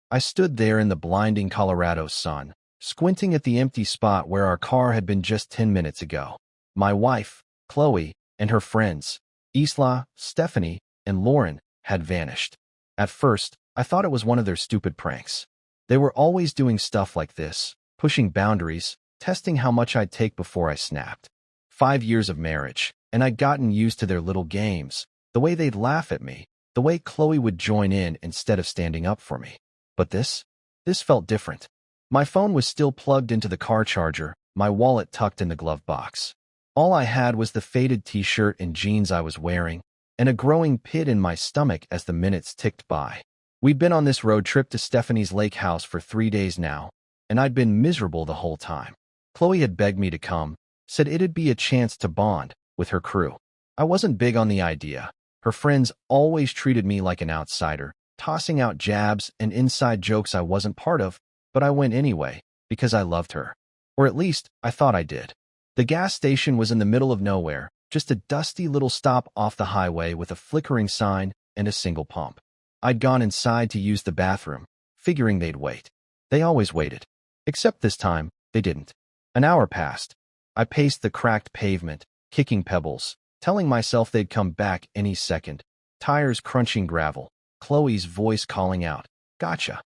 I stood there in the blinding Colorado sun, squinting at the empty spot where our car had been just 10 minutes ago. My wife, Chloe, and her friends, Isla, Stephanie, and Lauren, had vanished. At first, I thought it was one of their stupid pranks. They were always doing stuff like this, pushing boundaries, testing how much I'd take before I snapped. 5 years of marriage, and I'd gotten used to their little games, the way they'd laugh at me, the way Chloe would join in instead of standing up for me. But this felt different. My phone was still plugged into the car charger, my wallet tucked in the glove box. All I had was the faded t-shirt and jeans I was wearing, and a growing pit in my stomach as the minutes ticked by. We'd been on this road trip to Stephanie's lake house for 3 days now, and I'd been miserable the whole time. Chloe had begged me to come, said it'd be a chance to bond with her crew. I wasn't big on the idea. Her friends always treated me like an outsider, tossing out jabs and inside jokes I wasn't part of, but I went anyway, because I loved her. Or at least, I thought I did. The gas station was in the middle of nowhere, just a dusty little stop off the highway with a flickering sign and a single pump. I'd gone inside to use the bathroom, figuring they'd wait. They always waited. Except this time, they didn't. An hour passed. I paced the cracked pavement, kicking pebbles, telling myself they'd come back any second, tires crunching gravel, Chloe's voice calling out, "Gotcha."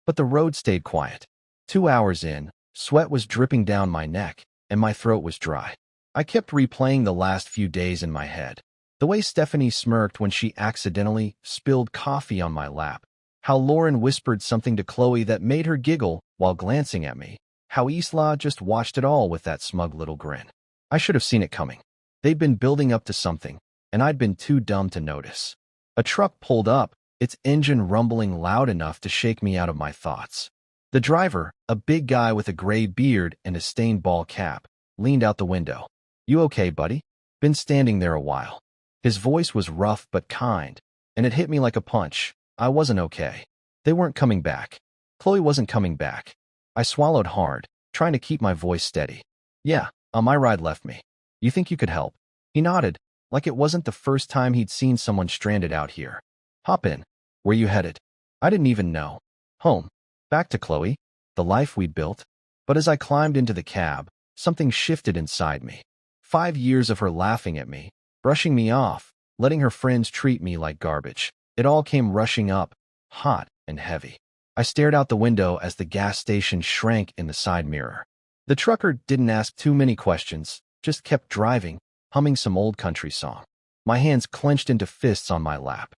But the road stayed quiet. 2 hours in, sweat was dripping down my neck, and my throat was dry. I kept replaying the last few days in my head. The way Stephanie smirked when she accidentally spilled coffee on my lap. How Lauren whispered something to Chloe that made her giggle while glancing at me. How Isla just watched it all with that smug little grin. I should have seen it coming. They'd been building up to something, and I'd been too dumb to notice. A truck pulled up, its engine rumbling loud enough to shake me out of my thoughts. The driver, a big guy with a gray beard and a stained ball cap, leaned out the window. "You okay, buddy?" Been standing there a while. His voice was rough but kind, and it hit me like a punch. I wasn't okay. They weren't coming back. Chloe wasn't coming back. I swallowed hard, trying to keep my voice steady. "Yeah, my ride left me. You think you could help?" He nodded, like it wasn't the first time he'd seen someone stranded out here. "Hop in. Where you headed?" I didn't even know. Home. Back to Chloe. The life we'd built. But as I climbed into the cab, something shifted inside me. 5 years of her laughing at me, brushing me off, letting her friends treat me like garbage. It all came rushing up, hot and heavy. I stared out the window as the gas station shrank in the side mirror. The trucker didn't ask too many questions, just kept driving, humming some old country song. My hands clenched into fists on my lap.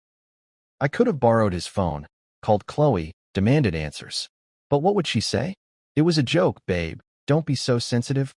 I could have borrowed his phone, called Chloe, demanded answers. But what would she say? "It was a joke, babe. Don't be so sensitive."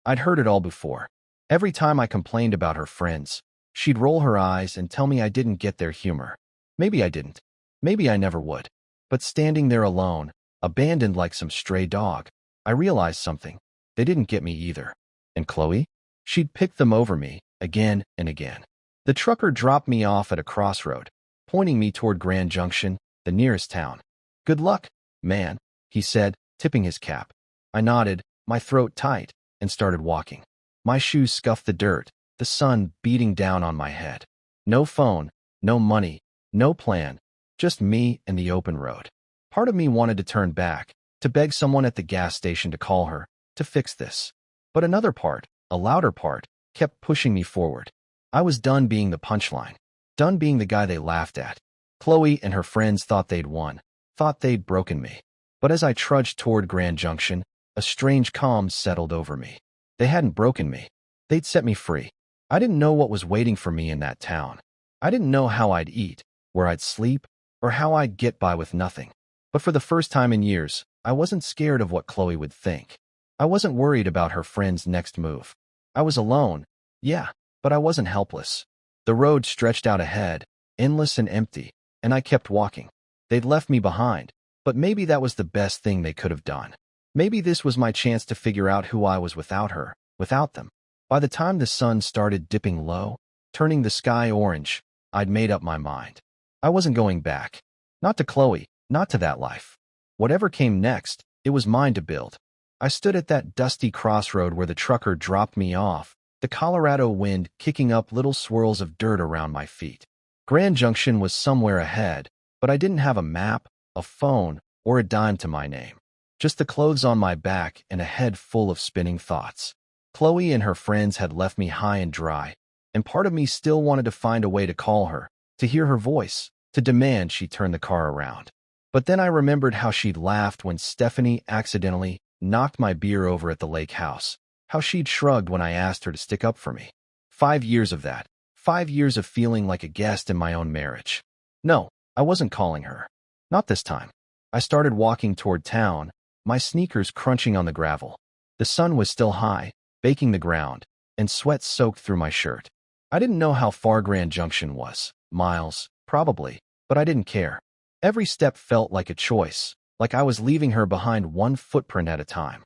I'd heard it all before. Every time I complained about her friends, she'd roll her eyes and tell me I didn't get their humor. Maybe I didn't. Maybe I never would. But standing there alone, abandoned like some stray dog, I realized something. They didn't get me either. And Chloe? She'd picked them over me, again and again. The trucker dropped me off at a crossroad, pointing me toward Grand Junction, the nearest town. "Good luck, man," he said, tipping his cap. I nodded, my throat tight, and started walking. My shoes scuffed the dirt, the sun beating down on my head. No phone, no money, no plan, just me and the open road. Part of me wanted to turn back, to beg someone at the gas station to call her, to fix this. But another part, a louder part, kept pushing me forward. I was done being the punchline, done being the guy they laughed at. Chloe and her friends thought they'd won, thought they'd broken me. But as I trudged toward Grand Junction, a strange calm settled over me. They hadn't broken me. They'd set me free. I didn't know what was waiting for me in that town. I didn't know how I'd eat, where I'd sleep, or how I'd get by with nothing. But for the first time in years, I wasn't scared of what Chloe would think. I wasn't worried about her friend's next move. I was alone, yeah, but I wasn't helpless. The road stretched out ahead, endless and empty, and I kept walking. They'd left me behind, but maybe that was the best thing they could have done. Maybe this was my chance to figure out who I was without her, without them. By the time the sun started dipping low, turning the sky orange, I'd made up my mind. I wasn't going back. Not to Chloe, not to that life. Whatever came next, it was mine to build. I stood at that dusty crossroad where the trucker dropped me off, the Colorado wind kicking up little swirls of dirt around my feet. Grand Junction was somewhere ahead, but I didn't have a map, a phone, or a dime to my name. Just the clothes on my back and a head full of spinning thoughts. Chloe and her friends had left me high and dry, and part of me still wanted to find a way to call her, to hear her voice, to demand she turn the car around. But then I remembered how she'd laughed when Stephanie accidentally knocked my beer over at the lake house, how she'd shrugged when I asked her to stick up for me. 5 years of that. 5 years of feeling like a guest in my own marriage. No, I wasn't calling her. Not this time. I started walking toward town, my sneakers crunching on the gravel. The sun was still high, baking the ground, and sweat soaked through my shirt. I didn't know how far Grand Junction was. Miles, probably, but I didn't care. Every step felt like a choice, like I was leaving her behind one footprint at a time.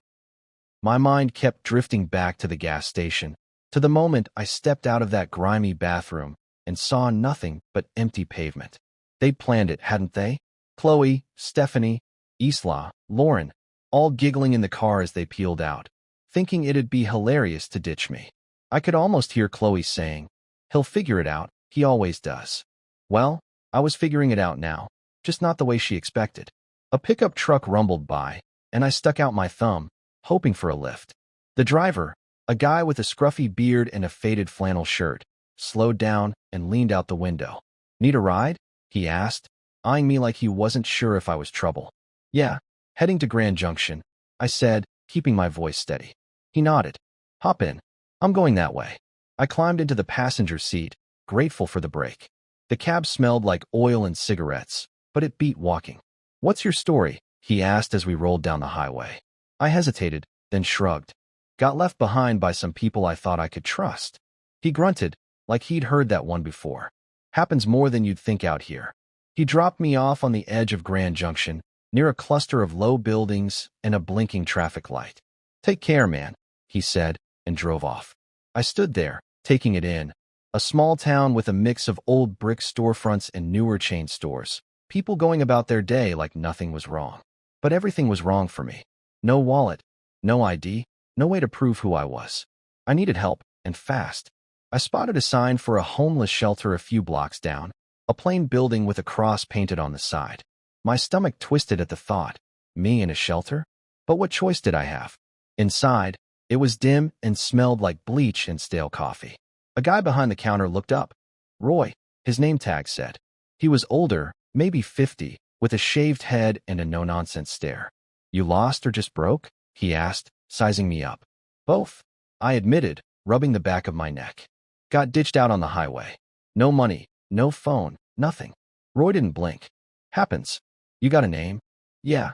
My mind kept drifting back to the gas station, to the moment I stepped out of that grimy bathroom and saw nothing but empty pavement. They'd planned it, hadn't they? Chloe, Stephanie, Isla, Lauren, all giggling in the car as they peeled out, thinking it'd be hilarious to ditch me. I could almost hear Chloe saying, "He'll figure it out, he always does." Well, I was figuring it out now, just not the way she expected. A pickup truck rumbled by, and I stuck out my thumb, hoping for a lift. The driver, a guy with a scruffy beard and a faded flannel shirt, slowed down and leaned out the window. "Need a ride?" he asked, eyeing me like he wasn't sure if I was trouble. "Yeah, heading to Grand Junction," I said, keeping my voice steady. He nodded. "Hop in. I'm going that way." I climbed into the passenger seat, grateful for the break. The cab smelled like oil and cigarettes, but it beat walking. "What's your story?" he asked as we rolled down the highway. I hesitated, then shrugged. "Got left behind by some people I thought I could trust." He grunted, like he'd heard that one before. "Happens more than you'd think out here." He dropped me off on the edge of Grand Junction, near a cluster of low buildings and a blinking traffic light. "Take care, man," he said, and drove off. I stood there, taking it in. A small town with a mix of old brick storefronts and newer chain stores. People going about their day like nothing was wrong. But everything was wrong for me. No wallet, no ID, no way to prove who I was. I needed help, and fast. I spotted a sign for a homeless shelter a few blocks down, a plain building with a cross painted on the side. My stomach twisted at the thought. Me in a shelter? But what choice did I have? Inside, it was dim and smelled like bleach and stale coffee. A guy behind the counter looked up. Roy, his name tag said. He was older, maybe 50, with a shaved head and a no-nonsense stare. "You lost or just broke?" he asked, sizing me up. "Both," I admitted, rubbing the back of my neck. "Got ditched out on the highway. No money, no phone, nothing." Roy didn't blink. "Happens. You got a name?" "Yeah.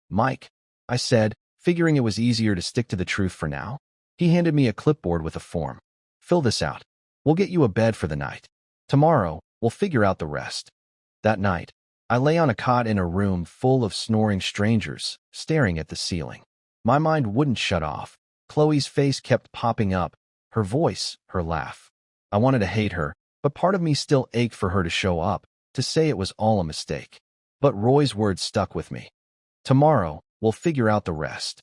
Mike," I said, figuring it was easier to stick to the truth for now. He handed me a clipboard with a form. "Fill this out. We'll get you a bed for the night. Tomorrow, we'll figure out the rest." That night, I lay on a cot in a room full of snoring strangers, staring at the ceiling. My mind wouldn't shut off. Chloe's face kept popping up, her voice, her laugh. I wanted to hate her, but part of me still ached for her to show up, to say it was all a mistake. But Roy's words stuck with me. "Tomorrow, we'll figure out the rest."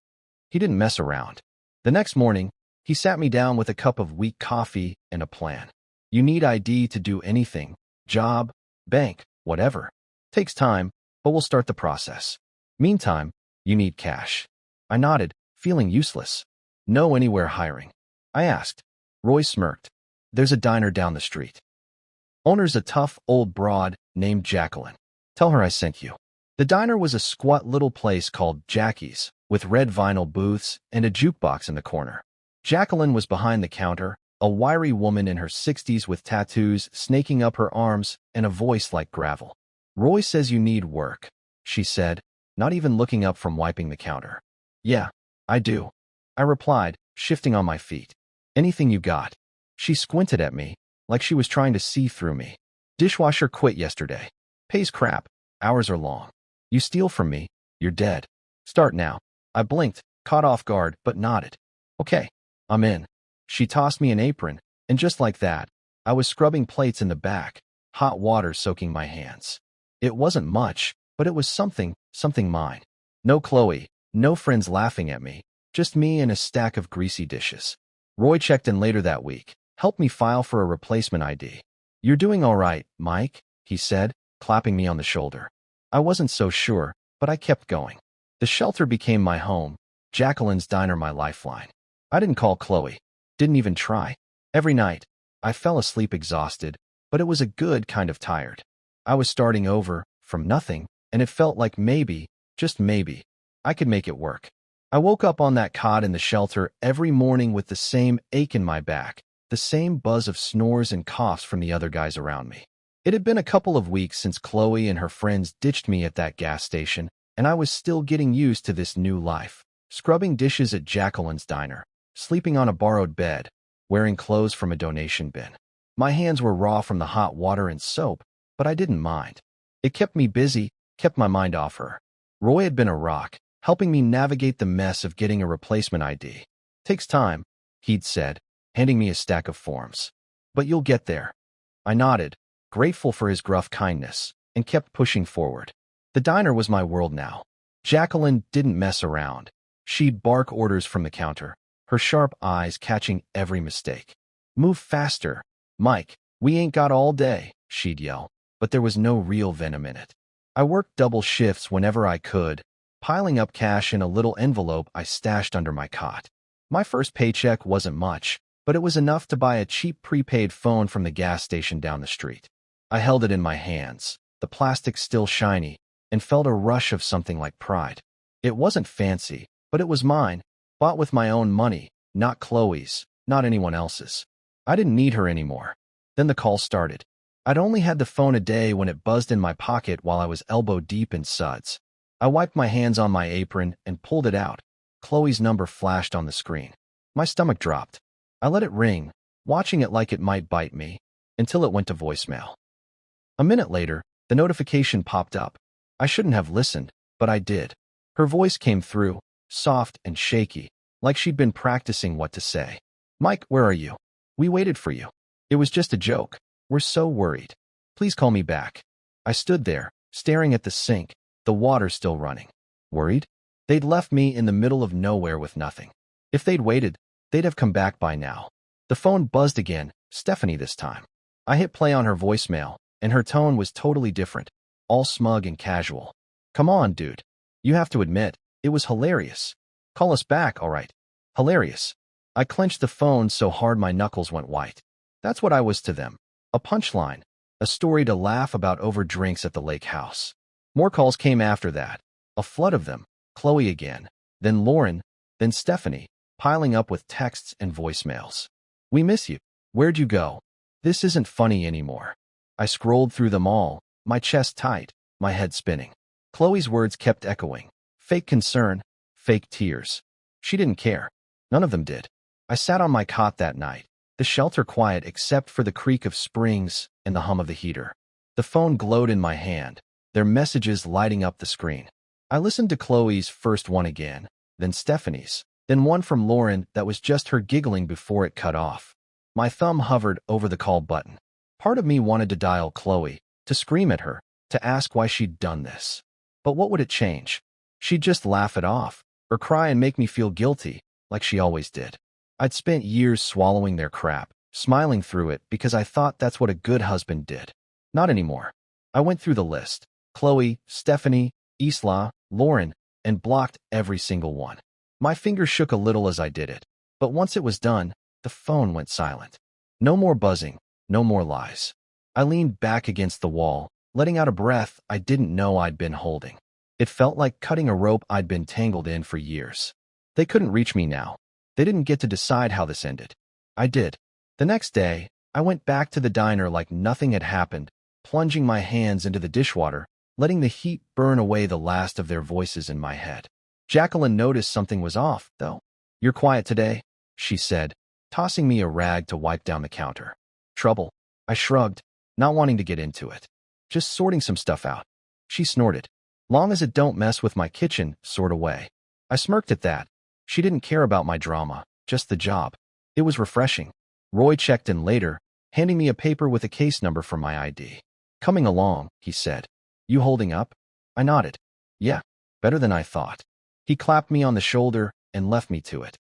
He didn't mess around. The next morning, he sat me down with a cup of weak coffee and a plan. "You need ID to do anything. Job, bank, whatever. Takes time, but we'll start the process. Meantime, you need cash." I nodded, feeling useless. "Know anywhere hiring?" I asked. Roy smirked. "There's a diner down the street. Owner's a tough old broad named Jacqueline. Tell her I sent you." The diner was a squat little place called Jackie's, with red vinyl booths and a jukebox in the corner. Jacqueline was behind the counter, a wiry woman in her 60s with tattoos snaking up her arms and a voice like gravel. "Roy says you need work," she said, not even looking up from wiping the counter. "Yeah, I do," I replied, shifting on my feet. "Anything you got." She squinted at me, like she was trying to see through me. "Dishwasher quit yesterday. Pays crap. Hours are long. You steal from me, you're dead. Start now." I blinked, caught off guard, but nodded. "Okay, I'm in." She tossed me an apron, and just like that, I was scrubbing plates in the back, hot water soaking my hands. It wasn't much, but it was something mine. No Chloe, no friends laughing at me, just me and a stack of greasy dishes. Roy checked in later that week, helped me file for a replacement ID. "You're doing all right, Mike," he said, clapping me on the shoulder. I wasn't so sure, but I kept going. The shelter became my home, Jacqueline's diner my lifeline. I didn't call Chloe, didn't even try. Every night, I fell asleep exhausted, but it was a good kind of tired. I was starting over, from nothing, and it felt like maybe, just maybe, I could make it work. I woke up on that cot in the shelter every morning with the same ache in my back, the same buzz of snores and coughs from the other guys around me. It had been a couple of weeks since Chloe and her friends ditched me at that gas station, and I was still getting used to this new life. Scrubbing dishes at Jacqueline's diner, sleeping on a borrowed bed, wearing clothes from a donation bin. My hands were raw from the hot water and soap, but I didn't mind. It kept me busy, kept my mind off her. Roy had been a rock, helping me navigate the mess of getting a replacement ID. Takes time, he'd said, handing me a stack of forms. But you'll get there. I nodded, grateful for his gruff kindness, and kept pushing forward. The diner was my world now. Jacqueline didn't mess around. She'd bark orders from the counter, her sharp eyes catching every mistake. Move faster, Mike, we ain't got all day, she'd yell, but there was no real venom in it. I worked double shifts whenever I could, piling up cash in a little envelope I stashed under my cot. My first paycheck wasn't much, but it was enough to buy a cheap prepaid phone from the gas station down the street. I held it in my hands, the plastic still shiny, and felt a rush of something like pride. It wasn't fancy, but it was mine, bought with my own money, not Chloe's, not anyone else's. I didn't need her anymore. Then the call started. I'd only had the phone a day when it buzzed in my pocket while I was elbow deep in suds. I wiped my hands on my apron and pulled it out. Chloe's number flashed on the screen. My stomach dropped. I let it ring, watching it like it might bite me, until it went to voicemail. A minute later, the notification popped up. I shouldn't have listened, but I did. Her voice came through, soft and shaky, like she'd been practicing what to say. Mike, where are you? We waited for you. It was just a joke. We're so worried. Please call me back. I stood there, staring at the sink, the water still running. Worried? They'd left me in the middle of nowhere with nothing. If they'd waited, they'd have come back by now. The phone buzzed again, Stephanie this time. I hit play on her voicemail, and her tone was totally different, all smug and casual. Come on, dude. You have to admit, it was hilarious. Call us back, all right. Hilarious. I clenched the phone so hard my knuckles went white. That's what I was to them. A punchline. A story to laugh about over drinks at the lake house. More calls came after that. A flood of them. Chloe again. Then Lauren. Then Stephanie, piling up with texts and voicemails. We miss you. Where'd you go? This isn't funny anymore. I scrolled through them all, my chest tight, my head spinning. Chloe's words kept echoing. Fake concern, fake tears. She didn't care. None of them did. I sat on my cot that night, the shelter quiet except for the creak of springs and the hum of the heater. The phone glowed in my hand, their messages lighting up the screen. I listened to Chloe's first one again, then Stephanie's, then one from Lauren that was just her giggling before it cut off. My thumb hovered over the call button. Part of me wanted to dial Chloe, to scream at her, to ask why she'd done this. But what would it change? She'd just laugh it off, or cry and make me feel guilty, like she always did. I'd spent years swallowing their crap, smiling through it because I thought that's what a good husband did. Not anymore. I went through the list. Chloe, Stephanie, Isla, Lauren, and blocked every single one. My fingers shook a little as I did it, but once it was done, the phone went silent. No more buzzing, no more lies. I leaned back against the wall, letting out a breath I didn't know I'd been holding. It felt like cutting a rope I'd been tangled in for years. They couldn't reach me now. They didn't get to decide how this ended. I did. The next day, I went back to the diner like nothing had happened, plunging my hands into the dishwater, letting the heat burn away the last of their voices in my head. Jacqueline noticed something was off, though. You're quiet today, she said, tossing me a rag to wipe down the counter. Trouble. I shrugged, not wanting to get into it. Just sorting some stuff out. She snorted. Long as it don't mess with my kitchen, sort of way. I smirked at that. She didn't care about my drama, just the job. It was refreshing. Roy checked in later, handing me a paper with a case number for my ID. Coming along, he said. You holding up? I nodded. Yeah, better than I thought. He clapped me on the shoulder and left me to it.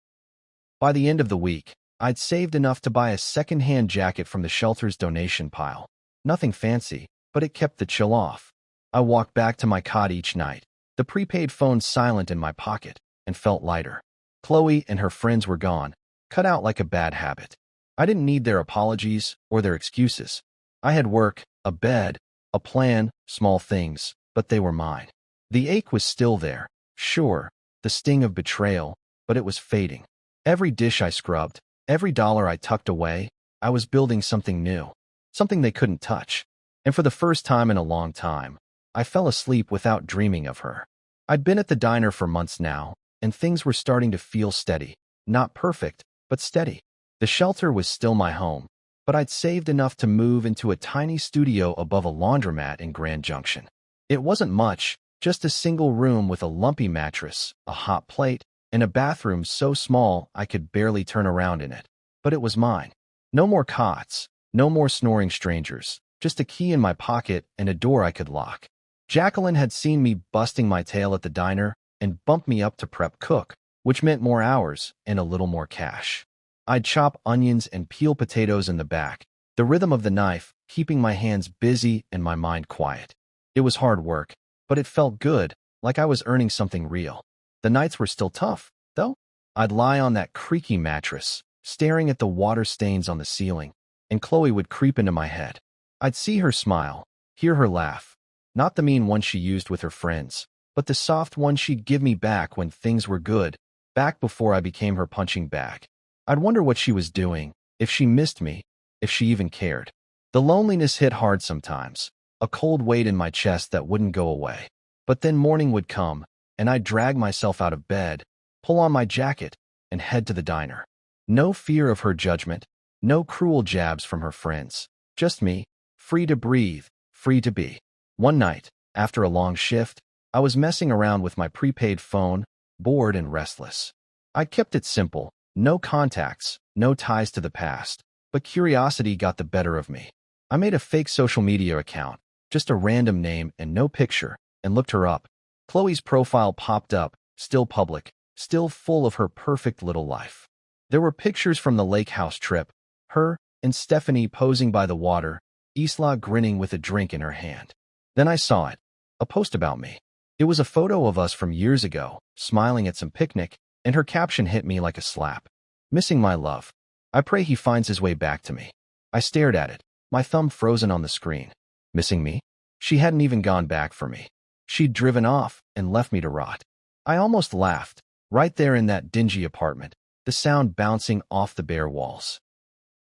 By the end of the week, I'd saved enough to buy a second-hand jacket from the shelter's donation pile. Nothing fancy, but it kept the chill off. I walked back to my cot each night, The prepaid phone silent in my pocket, and felt lighter. Chloe and her friends were gone, cut out like a bad habit. I didn't need their apologies or their excuses. I had work, a bed, a plan, small things, but they were mine. The ache was still there, sure, the sting of betrayal, but it was fading. Every dish I scrubbed, every dollar I tucked away, I was building something new, something they couldn't touch. And for the first time in a long time, I fell asleep without dreaming of her. I'd been at the diner for months now, and things were starting to feel steady. Not perfect, but steady. The shelter was still my home, but I'd saved enough to move into a tiny studio above a laundromat in Grand Junction. It wasn't much, just a single room with a lumpy mattress, a hot plate, and a bathroom so small I could barely turn around in it. But it was mine. No more cots, no more snoring strangers, just a key in my pocket and a door I could lock. Jacqueline had seen me busting my tail at the diner and bumped me up to prep cook, which meant more hours and a little more cash. I'd chop onions and peel potatoes in the back, the rhythm of the knife keeping my hands busy and my mind quiet. It was hard work, but it felt good, like I was earning something real. The nights were still tough, though. I'd lie on that creaky mattress, staring at the water stains on the ceiling, and Chloe would creep into my head. I'd see her smile, hear her laugh, not the mean one she used with her friends, but the soft one she'd give me back when things were good, back before I became her punching bag. I'd wonder what she was doing, if she missed me, if she even cared. The loneliness hit hard sometimes, a cold weight in my chest that wouldn't go away. But then morning would come, and I'd drag myself out of bed, pull on my jacket, and head to the diner. No fear of her judgment, no cruel jabs from her friends, just me, free to breathe, free to be. One night, after a long shift, I was messing around with my prepaid phone, bored and restless. I kept it simple, no contacts, no ties to the past, but curiosity got the better of me. I made a fake social media account, just a random name and no picture, and looked her up. Chloe's profile popped up, still public, still full of her perfect little life. There were pictures from the lake house trip, her and Stephanie posing by the water, Isla grinning with a drink in her hand. Then I saw it, a post about me. It was a photo of us from years ago, smiling at some picnic, and her caption hit me like a slap. Missing my love. I pray he finds his way back to me. I stared at it, my thumb frozen on the screen. Missing me? She hadn't even gone back for me. She'd driven off and left me to rot. I almost laughed, right there in that dingy apartment, the sound bouncing off the bare walls.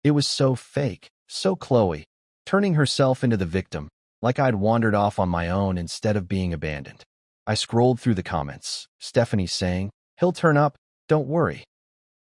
It was so fake, so Chloe, turning herself into the victim, like I'd wandered off on my own instead of being abandoned. I scrolled through the comments, Stephanie saying, "He'll turn up, don't worry."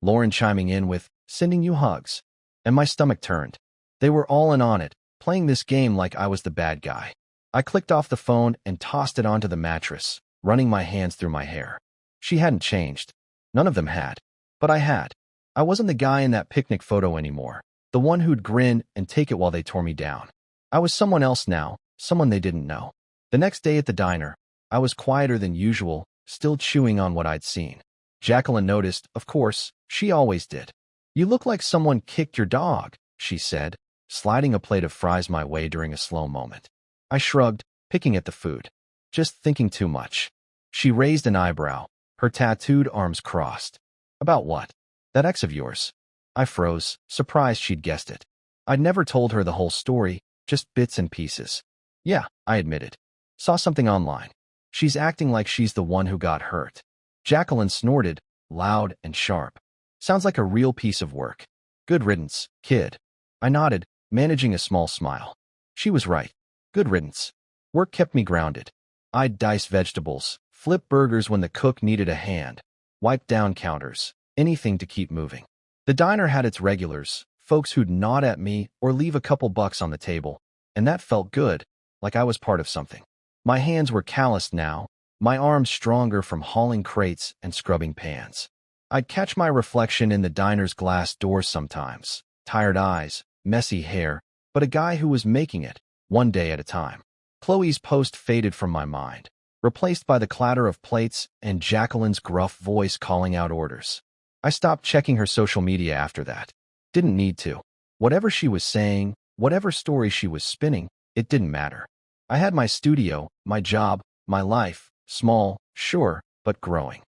Lauren chiming in with, "Sending you hugs." And my stomach turned. They were all in on it, playing this game like I was the bad guy. I clicked off the phone and tossed it onto the mattress, running my hands through my hair. She hadn't changed. None of them had. But I had. I wasn't the guy in that picnic photo anymore, the one who'd grin and take it while they tore me down. I was someone else now, someone they didn't know. The next day at the diner, I was quieter than usual, still chewing on what I'd seen. Jacqueline noticed, of course, she always did. "You look like someone kicked your dog," she said, sliding a plate of fries my way during a slow moment. I shrugged, picking at the food. "Just thinking too much." She raised an eyebrow, her tattooed arms crossed. "About what? That ex of yours?" I froze, surprised she'd guessed it. I'd never told her the whole story, just bits and pieces. "Yeah," I admitted. "Saw something online. She's acting like she's the one who got hurt." Jacqueline snorted, loud and sharp. "Sounds like a real piece of work. Good riddance, kid." I nodded, managing a small smile. She was right. Good riddance. Work kept me grounded. I'd dice vegetables, flip burgers when the cook needed a hand, wipe down counters, anything to keep moving. The diner had its regulars, folks who'd nod at me or leave a couple bucks on the table, and that felt good, like I was part of something. My hands were calloused now, my arms stronger from hauling crates and scrubbing pans. I'd catch my reflection in the diner's glass doors sometimes, tired eyes, messy hair, but a guy who was making it, one day at a time. Chloe's post faded from my mind, replaced by the clatter of plates and Jacqueline's gruff voice calling out orders. I stopped checking her social media after that. Didn't need to. Whatever she was saying, whatever story she was spinning, it didn't matter. I had my studio, my job, my life, Small, sure, but growing.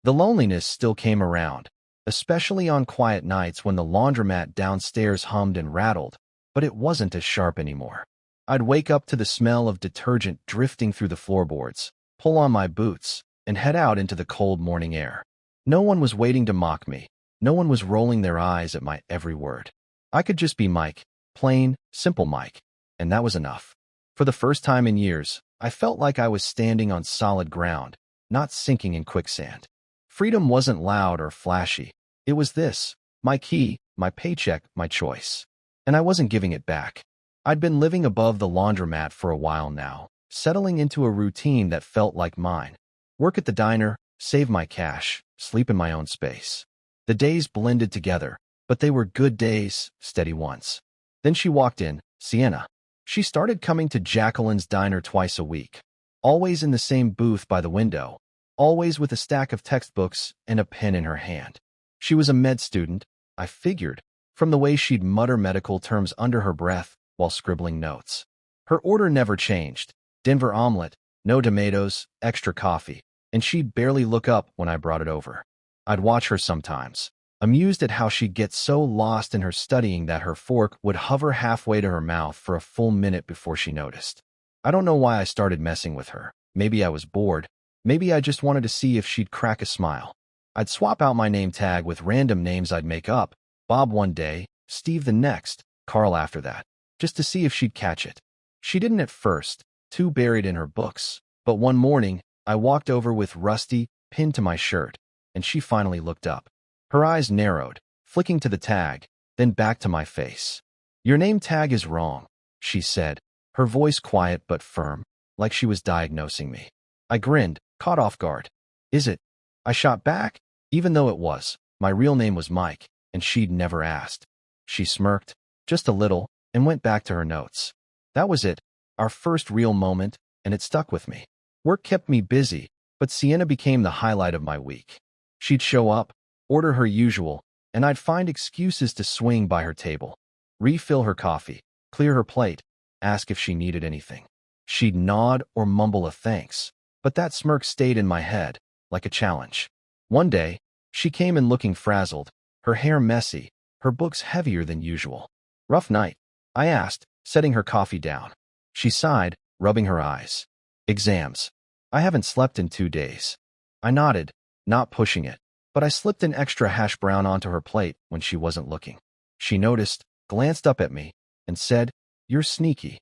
The loneliness still came around, especially on quiet nights when the laundromat downstairs hummed and rattled, but it wasn't as sharp anymore. I'd wake up to the smell of detergent drifting through the floorboards, pull on my boots, and head out into the cold morning air. No one was waiting to mock me. No one was rolling their eyes at my every word. I could just be Mike, plain, simple Mike, and that was enough. For the first time in years, I felt like I was standing on solid ground, not sinking in quicksand. Freedom wasn't loud or flashy. It was this, my key, my paycheck, my choice. And I wasn't giving it back. I'd been living above the laundromat for a while now, settling into a routine that felt like mine. Work at the diner, save my cash, sleep in my own space. The days blended together, but they were good days, steady ones. Then she walked in, Sienna. She started coming to Jacqueline's diner twice a week, always in the same booth by the window, always with a stack of textbooks and a pen in her hand. She was a med student, I figured, from the way she'd mutter medical terms under her breath while scribbling notes. Her order never changed: Denver omelet, no tomatoes, extra coffee, and she'd barely look up when I brought it over. I'd watch her sometimes, amused at how she'd get so lost in her studying that her fork would hover halfway to her mouth for a full minute before she noticed. I don't know why I started messing with her. Maybe I was bored. Maybe I just wanted to see if she'd crack a smile. I'd swap out my name tag with random names I'd make up, Bob one day, Steve the next, Carl after that, just to see if she'd catch it. She didn't at first, too buried in her books, but one morning, I walked over with Rusty pinned to my shirt, and she finally looked up. Her eyes narrowed, flicking to the tag, then back to my face. "Your name tag is wrong," she said, her voice quiet but firm, like she was diagnosing me. I grinned, caught off guard. "Is it?" I shot back, even though it was. My real name was Mike, and she'd never asked. She smirked, just a little, and went back to her notes. That was it, our first real moment, and it stuck with me. Work kept me busy, but Sienna became the highlight of my week. She'd show up, order her usual, and I'd find excuses to swing by her table, refill her coffee, clear her plate, ask if she needed anything. She'd nod or mumble a thanks, but that smirk stayed in my head, like a challenge. One day, she came in looking frazzled, her hair messy, her books heavier than usual. "Rough night?" I asked, setting her coffee down. She sighed, rubbing her eyes. "Exams. I haven't slept in 2 days." I nodded, not pushing it, but I slipped an extra hash brown onto her plate when she wasn't looking. She noticed, glanced up at me, and said, "You're sneaky."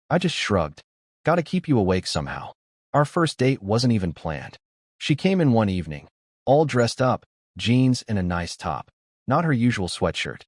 I just shrugged. "Gotta keep you awake somehow." Our first date wasn't even planned. She came in one evening, all dressed up, jeans and a nice top, not her usual sweatshirt,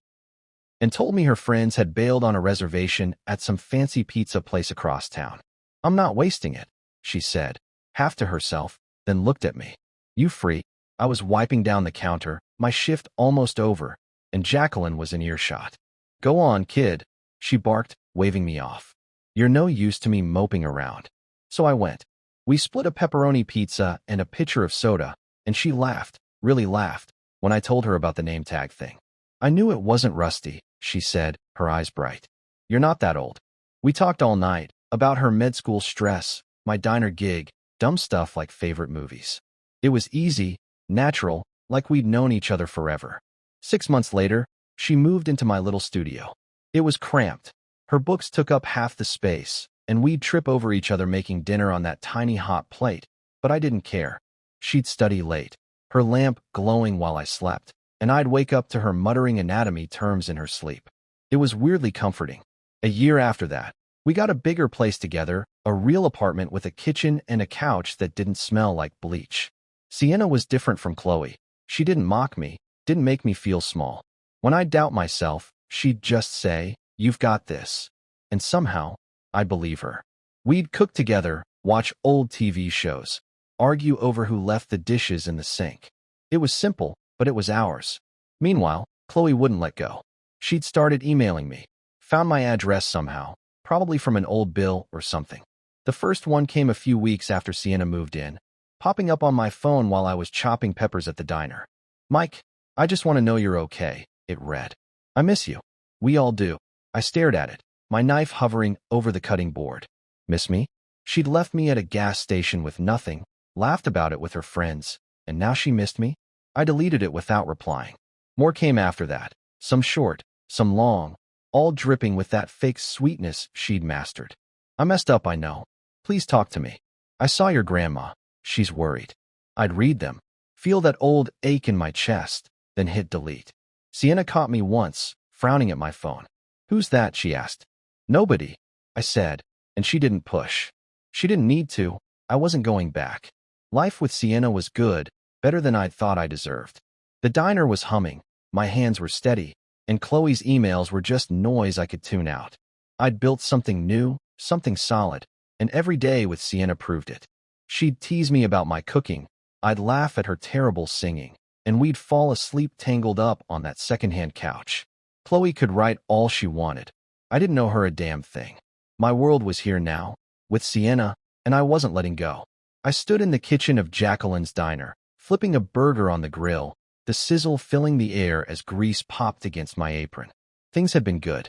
and told me her friends had bailed on a reservation at some fancy pizza place across town. "I'm not wasting it," she said, half to herself, then looked at me. "You free?" I was wiping down the counter, my shift almost over, and Jacqueline was in earshot. "Go on, kid," she barked, waving me off. "You're no use to me moping around." So I went. We split a pepperoni pizza and a pitcher of soda, and she laughed, really laughed, when I told her about the name tag thing. "I knew it wasn't Rusty," she said, her eyes bright. "You're not that old." We talked all night, about her med school stress, my diner gig, dumb stuff like favorite movies. It was easy, natural, like we'd known each other forever. 6 months later, she moved into my little studio. It was cramped. Her books took up half the space, and we'd trip over each other making dinner on that tiny hot plate, but I didn't care. She'd study late, her lamp glowing while I slept, and I'd wake up to her muttering anatomy terms in her sleep. It was weirdly comforting. A year after that, we got a bigger place together, a real apartment with a kitchen and a couch that didn't smell like bleach. Sienna was different from Chloe. She didn't mock me, didn't make me feel small. When I'd doubt myself, she'd just say, "You've got this." And somehow, I'd believe her. We'd cook together, watch old TV shows, argue over who left the dishes in the sink. It was simple, but it was ours. Meanwhile, Chloe wouldn't let go. She'd started emailing me, found my address somehow, probably from an old bill or something. The first one came a few weeks after Sienna moved in, popping up on my phone while I was chopping peppers at the diner. "Mike, I just want to know you're okay," it read. "I miss you." "We all do." I stared at it, my knife hovering over the cutting board. "Miss me?" She'd left me at a gas station with nothing, laughed about it with her friends, and now she missed me? I deleted it without replying. More came after that, some short, some long, all dripping with that fake sweetness she'd mastered. I messed up, I know. Please talk to me. I saw your grandma. She's worried. I'd read them, feel that old ache in my chest, then hit delete. Sienna caught me once, frowning at my phone. Who's that? She asked. Nobody, I said, and she didn't push. She didn't need to. I wasn't going back. Life with Sienna was good, better than I'd thought I deserved. The diner was humming, my hands were steady, and Chloe's emails were just noise I could tune out. I'd built something new, something solid, and every day with Sienna proved it. She'd tease me about my cooking, I'd laugh at her terrible singing, and we'd fall asleep tangled up on that secondhand couch. Chloe could write all she wanted. I didn't know her a damn thing. My world was here now, with Sienna, and I wasn't letting go. I stood in the kitchen of Jacqueline's diner, flipping a burger on the grill, the sizzle filling the air as grease popped against my apron. Things had been good.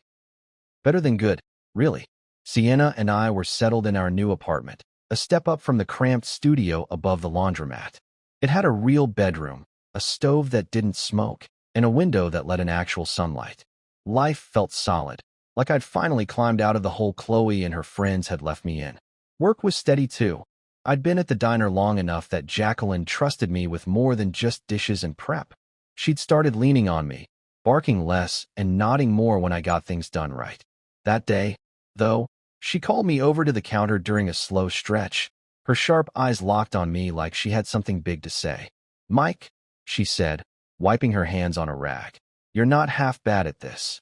Better than good, really. Sienna and I were settled in our new apartment, a step up from the cramped studio above the laundromat. It had a real bedroom, a stove that didn't smoke, and a window that let in actual sunlight. Life felt solid, like I'd finally climbed out of the hole Chloe and her friends had left me in. Work was steady too. I'd been at the diner long enough that Jacqueline trusted me with more than just dishes and prep. She'd started leaning on me, barking less and nodding more when I got things done right. That day, though, she called me over to the counter during a slow stretch, her sharp eyes locked on me like she had something big to say. Mike, she said, wiping her hands on a rag, you're not half bad at this.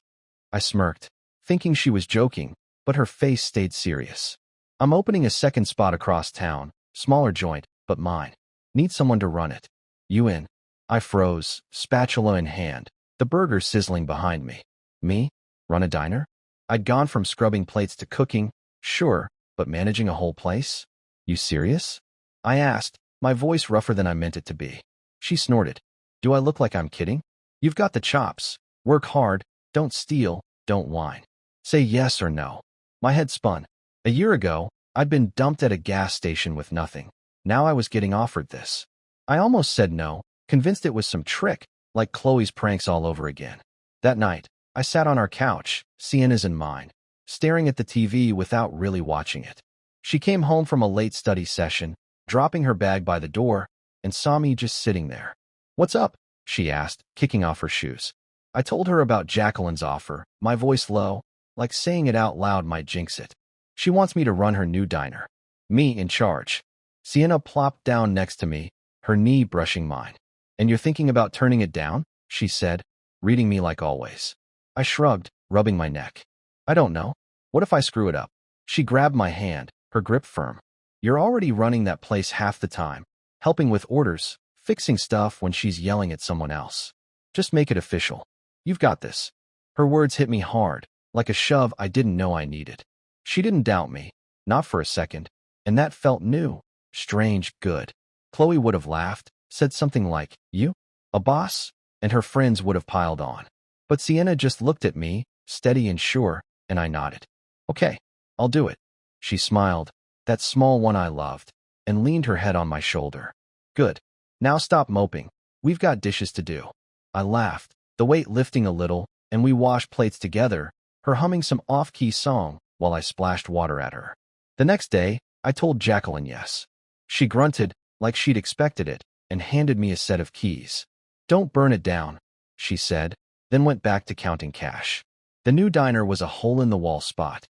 I smirked, thinking she was joking, but her face stayed serious. I'm opening a second spot across town, smaller joint, but mine. Need someone to run it. You in? I froze, spatula in hand, the burger sizzling behind me. Me? Run a diner? I'd gone from scrubbing plates to cooking, sure, but managing a whole place? You serious? I asked, my voice rougher than I meant it to be. She snorted. Do I look like I'm kidding? You've got the chops. Work hard, don't steal, don't whine. Say yes or no. My head spun. A year ago, I'd been dumped at a gas station with nothing. Now I was getting offered this. I almost said no, convinced it was some trick, like Chloe's pranks all over again. That night, I sat on our couch, Sienna's and mine, staring at the TV without really watching it. She came home from a late study session, dropping her bag by the door, and saw me just sitting there. What's up? She asked, kicking off her shoes. I told her about Jacqueline's offer, my voice low, like saying it out loud might jinx it. She wants me to run her new diner. Me in charge. Sienna plopped down next to me, her knee brushing mine. And you're thinking about turning it down? She said, reading me like always. I shrugged, rubbing my neck. I don't know. What if I screw it up? She grabbed my hand, her grip firm. You're already running that place half the time, helping with orders, fixing stuff when she's yelling at someone else. Just make it official. You've got this. Her words hit me hard, like a shove I didn't know I needed. She didn't doubt me, not for a second, and that felt new, strange, good. Chloe would have laughed, said something like, you? A boss? And her friends would have piled on. But Sienna just looked at me, steady and sure, and I nodded. Okay, I'll do it. She smiled, that small one I loved, and leaned her head on my shoulder. Good. Now stop moping. We've got dishes to do. I laughed, the weight lifting a little, and we washed plates together, her humming some off-key song while I splashed water at her. The next day, I told Jacqueline yes. She grunted, like she'd expected it, and handed me a set of keys. Don't burn it down, she said, then went back to counting cash. The new diner was a hole-in-the-wall spot.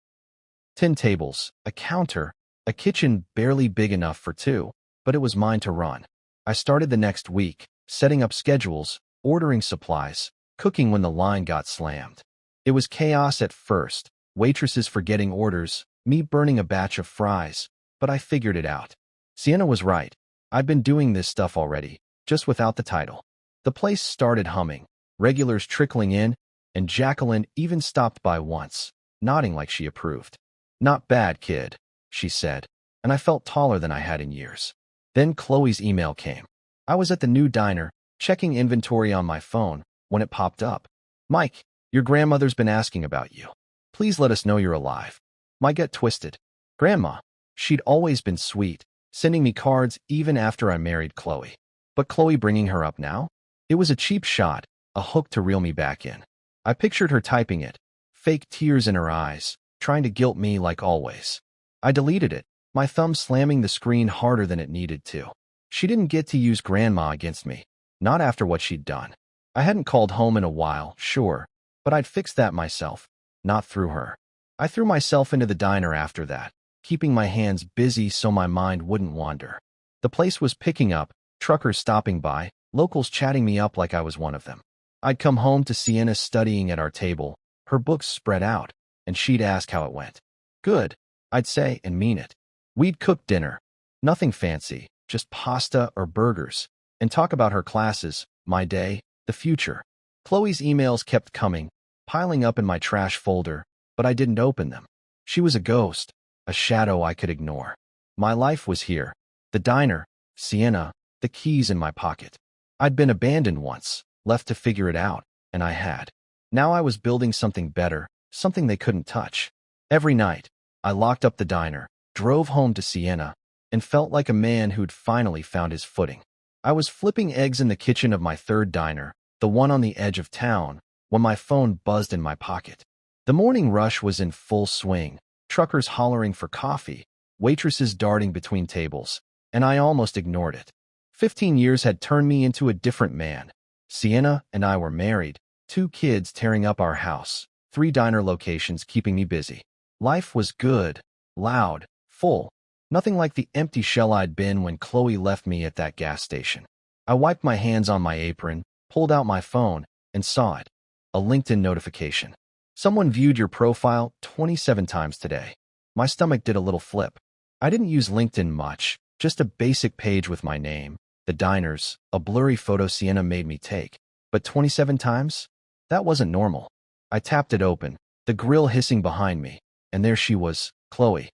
10 tables, a counter, a kitchen barely big enough for two, but it was mine to run. I started the next week, setting up schedules, ordering supplies, cooking when the line got slammed. It was chaos at first, waitresses forgetting orders, me burning a batch of fries, but I figured it out. Sienna was right. I'd been doing this stuff already, just without the title. The place started humming, regulars trickling in, and Jacqueline even stopped by once, nodding like she approved. Not bad, kid, she said, and I felt taller than I had in years. Then Chloe's email came. I was at the new diner, checking inventory on my phone, when it popped up. Mike, your grandmother's been asking about you. Please let us know you're alive. My gut twisted. Grandma. She'd always been sweet, sending me cards even after I married Chloe. But Chloe bringing her up now? It was a cheap shot, a hook to reel me back in. I pictured her typing it, fake tears in her eyes, trying to guilt me like always. I deleted it, my thumb slamming the screen harder than it needed to. She didn't get to use grandma against me, not after what she'd done. I hadn't called home in a while, sure, but I'd fixed that myself, not through her. I threw myself into the diner after that, keeping my hands busy so my mind wouldn't wander. The place was picking up, truckers stopping by, locals chatting me up like I was one of them. I'd come home to Sienna studying at our table, her books spread out, and she'd ask how it went. Good, I'd say and mean it. We'd cook dinner. Nothing fancy, just pasta or burgers, and talk about her classes, my day, the future. Chloe's emails kept coming, piling up in my trash folder, but I didn't open them. She was a ghost, a shadow I could ignore. My life was here. The diner, Sienna, the keys in my pocket. I'd been abandoned once, left to figure it out, and I had. Now I was building something better, something they couldn't touch. Every night, I locked up the diner, drove home to Sienna, and felt like a man who'd finally found his footing. I was flipping eggs in the kitchen of my third diner, the one on the edge of town, when my phone buzzed in my pocket. The morning rush was in full swing, truckers hollering for coffee, waitresses darting between tables, and I almost ignored it. 15 years had turned me into a different man. Sienna and I were married, 2 kids tearing up our house, 3 diner locations keeping me busy. Life was good, loud, full. Nothing like the empty shell I'd been when Chloe left me at that gas station. I wiped my hands on my apron, pulled out my phone, and saw it. A LinkedIn notification. Someone viewed your profile 27 times today. My stomach did a little flip. I didn't use LinkedIn much, just a basic page with my name, the diners, a blurry photo Sienna made me take. But 27 times? That wasn't normal. I tapped it open, the grill hissing behind me, and there she was, Chloe.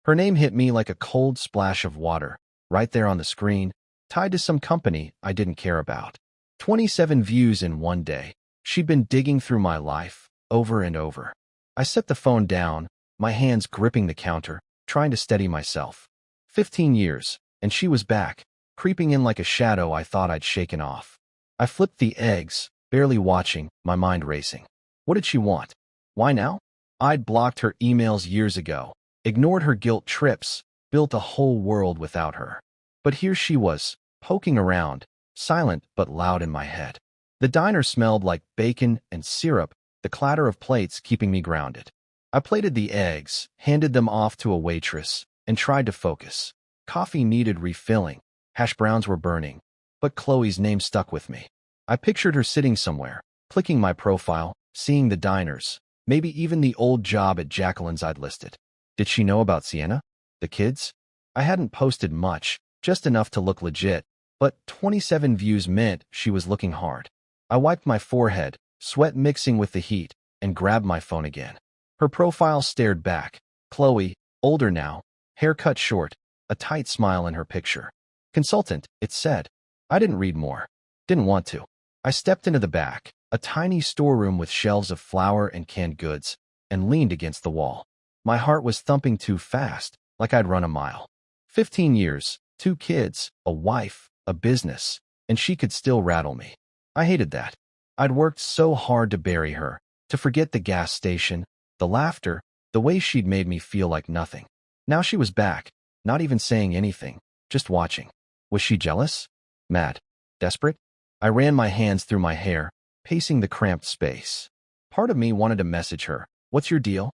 Her name hit me like a cold splash of water, right there on the screen, tied to some company I didn't care about. 27 views in one day. She'd been digging through my life, over and over. I set the phone down, my hands gripping the counter, trying to steady myself. 15 years, and she was back, creeping in like a shadow I thought I'd shaken off. I flipped the eggs, barely watching, my mind racing. What did she want? Why now? I'd blocked her emails years ago, ignored her guilt trips, built a whole world without her. But here she was, poking around, silent but loud in my head. The diner smelled like bacon and syrup, the clatter of plates keeping me grounded. I plated the eggs, handed them off to a waitress, and tried to focus. Coffee needed refilling, hash browns were burning, but Chloe's name stuck with me. I pictured her sitting somewhere, clicking my profile, seeing the diners, maybe even the old job at Jacqueline's I'd listed. Did she know about Sienna? The kids? I hadn't posted much, just enough to look legit, but 27 views meant she was looking hard. I wiped my forehead, sweat mixing with the heat, and grabbed my phone again. Her profile stared back. Chloe, older now, hair cut short, a tight smile in her picture. Consultant, it said. I didn't read more. Didn't want to. I stepped into the back, a tiny storeroom with shelves of flour and canned goods, and leaned against the wall. My heart was thumping too fast, like I'd run a mile. 15 years, 2 kids, a wife, a business, and she could still rattle me. I hated that. I'd worked so hard to bury her, to forget the gas station, the laughter, the way she'd made me feel like nothing. Now she was back, not even saying anything, just watching. Was she jealous? Mad? Desperate? I ran my hands through my hair, pacing the cramped space. Part of me wanted to message her, "What's your deal?"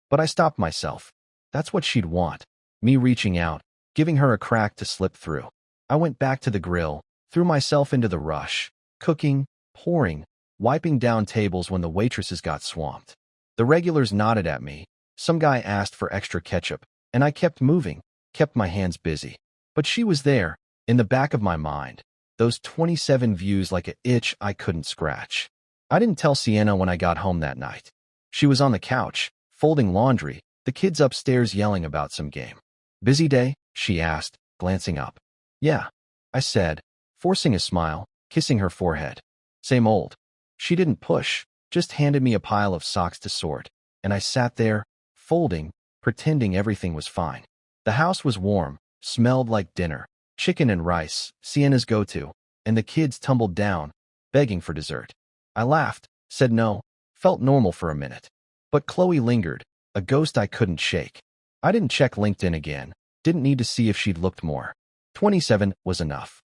But I stopped myself. That's what she'd want. Me reaching out, giving her a crack to slip through. I went back to the grill, threw myself into the rush, cooking, pouring, wiping down tables when the waitresses got swamped. The regulars nodded at me. Some guy asked for extra ketchup, and I kept moving, kept my hands busy. But she was there, in the back of my mind, those 27 views like an itch I couldn't scratch. I didn't tell Sienna when I got home that night. She was on the couch, folding laundry, the kids upstairs yelling about some game. Busy day? She asked, glancing up. Yeah, I said, forcing a smile, kissing her forehead. Same old. She didn't push, just handed me a pile of socks to sort, and I sat there, folding, pretending everything was fine. The house was warm, Smelled like dinner. Chicken and rice, Sienna's go-to, and the kids tumbled down, begging for dessert. I laughed, said no, felt normal for a minute. But Chloe lingered, a ghost I couldn't shake. I didn't check LinkedIn again, didn't need to see if she'd looked more. 27 was enough.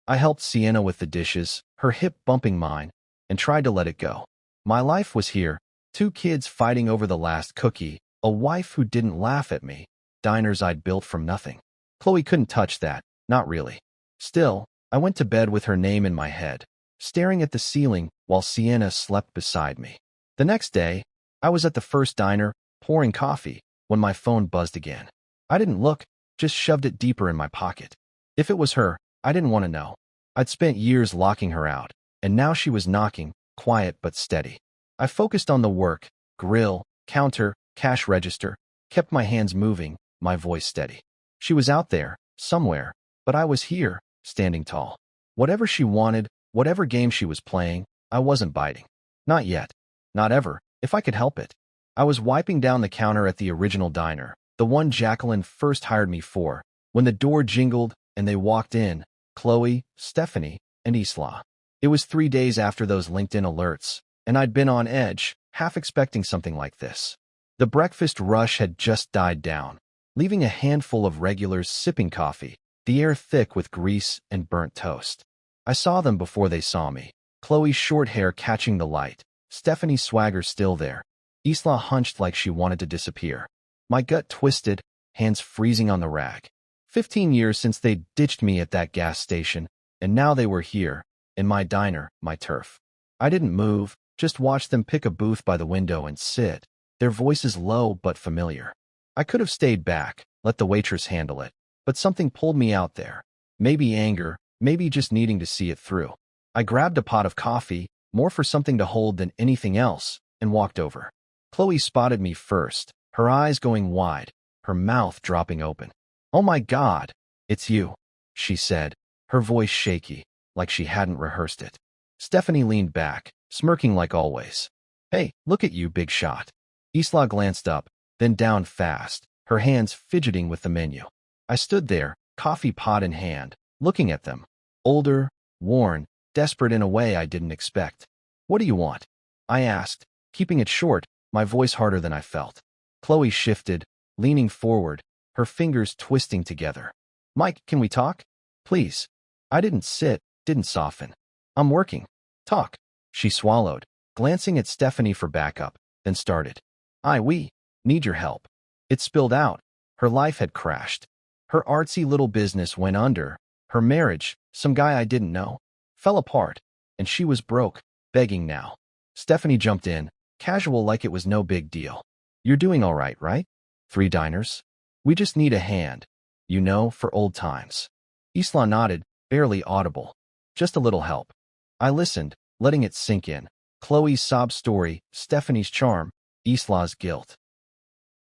I helped Sienna with the dishes, her hip bumping mine, and tried to let it go. My life was here, 2 kids fighting over the last cookie, a wife who didn't laugh at me, diners I'd built from nothing. Chloe couldn't touch that, not really. Still, I went to bed with her name in my head, staring at the ceiling while Sienna slept beside me. The next day, I was at the first diner, pouring coffee, when my phone buzzed again. I didn't look, just shoved it deeper in my pocket. If it was her, I didn't want to know. I'd spent years locking her out, and now she was knocking, quiet but steady. I focused on the work, grill, counter, cash register, kept my hands moving, my voice steady. She was out there, somewhere, but I was here, standing tall. Whatever she wanted, whatever game she was playing, I wasn't biting. Not yet. Not ever, if I could help it. I was wiping down the counter at the original diner, the one Jacqueline first hired me for, when the door jingled and they walked in, Chloe, Stephanie, and Isla. It was 3 days after those LinkedIn alerts, and I'd been on edge, half expecting something like this. The breakfast rush had just died down, leaving a handful of regulars sipping coffee, the air thick with grease and burnt toast. I saw them before they saw me. Chloe's short hair catching the light, Stephanie's swagger still there. Isla hunched like she wanted to disappear. My gut twisted, hands freezing on the rack. 15 years since they'd ditched me at that gas station, and now they were here, in my diner, my turf. I didn't move, just watched them pick a booth by the window and sit, their voices low but familiar. I could have stayed back, let the waitress handle it, but something pulled me out there. Maybe anger, maybe just needing to see it through. I grabbed a pot of coffee, more for something to hold than anything else, and walked over. Chloe spotted me first, her eyes going wide, her mouth dropping open. "Oh my God, it's you," she said, her voice shaky, like she hadn't rehearsed it. Stephanie leaned back, smirking like always. "Hey, look at you, big shot." Isla glanced up, then down fast, her hands fidgeting with the menu. I stood there, coffee pot in hand, looking at them. Older, worn, desperate in a way I didn't expect. "What do you want?" I asked, keeping it short, my voice harder than I felt. Chloe shifted, leaning forward, her fingers twisting together. "Mike, can we talk? Please." I didn't sit, didn't soften. "I'm working." "Talk." She swallowed, glancing at Stephanie for backup, then started. We need your help." It spilled out. Her life had crashed. Her artsy little business went under. Her marriage, some guy I didn't know, fell apart, and she was broke, begging now. Stephanie jumped in, casual like it was no big deal. "You're doing all right, right? 3 diners? We just need a hand, for old times." Isla nodded, barely audible. "Just a little help." I listened, letting it sink in. Chloe's sob story, Stephanie's charm, Isla's guilt.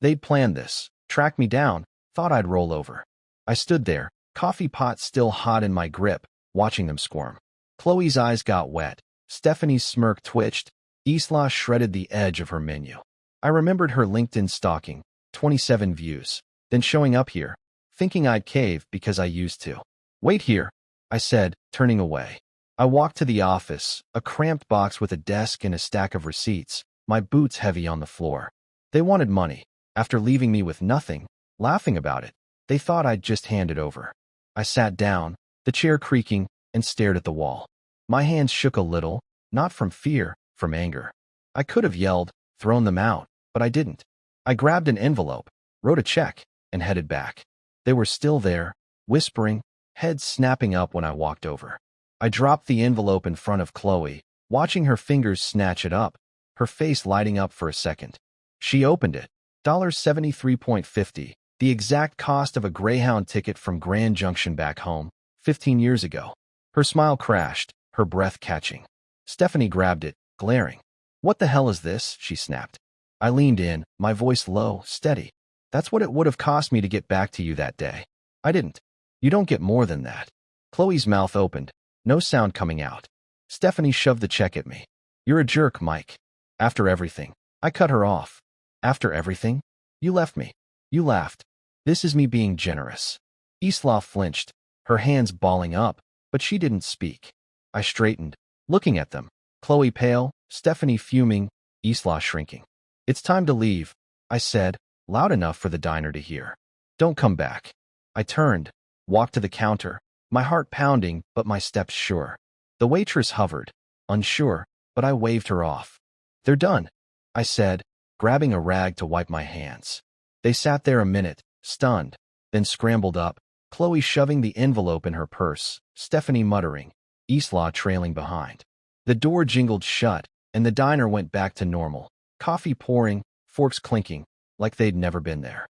They'd planned this, tracked me down, thought I'd roll over. I stood there, coffee pot still hot in my grip, watching them squirm. Chloe's eyes got wet, Stephanie's smirk twitched, Isla shredded the edge of her menu. I remembered her LinkedIn stalking, 27 views, then showing up here, thinking I'd cave because I used to. "Wait here," I said, turning away. I walked to the office, a cramped box with a desk and a stack of receipts, my boots heavy on the floor. They wanted money. After leaving me with nothing, laughing about it, they thought I'd just hand it over. I sat down, the chair creaking, and stared at the wall. My hands shook a little, not from fear, from anger. I could have yelled, thrown them out, but I didn't. I grabbed an envelope, wrote a check, and headed back. They were still there, whispering, heads snapping up when I walked over. I dropped the envelope in front of Chloe, watching her fingers snatch it up, her face lighting up for a second. She opened it. $73.50, the exact cost of a Greyhound ticket from Grand Junction back home, 15 years ago. Her smile crashed, her breath catching. Stephanie grabbed it, glaring. "What the hell is this?" she snapped. I leaned in, my voice low, steady. "That's what it would have cost me to get back to you that day. I didn't. You don't get more than that." Chloe's mouth opened, no sound coming out. Stephanie shoved the check at me. "You're a jerk, Mike. After everything." I cut her off. "After everything? You left me. You laughed. This is me being generous." Isla flinched, her hands balling up, but she didn't speak. I straightened, looking at them. Chloe pale, Stephanie fuming, Isla shrinking. "It's time to leave," I said, loud enough for the diner to hear. "Don't come back." I turned, walked to the counter, my heart pounding but my steps sure. The waitress hovered, unsure, but I waved her off. "They're done," I said, grabbing a rag to wipe my hands. They sat there a minute, stunned, then scrambled up, Chloe shoving the envelope in her purse, Stephanie muttering, Isla trailing behind. The door jingled shut, and the diner went back to normal, coffee pouring, forks clinking, like they'd never been there.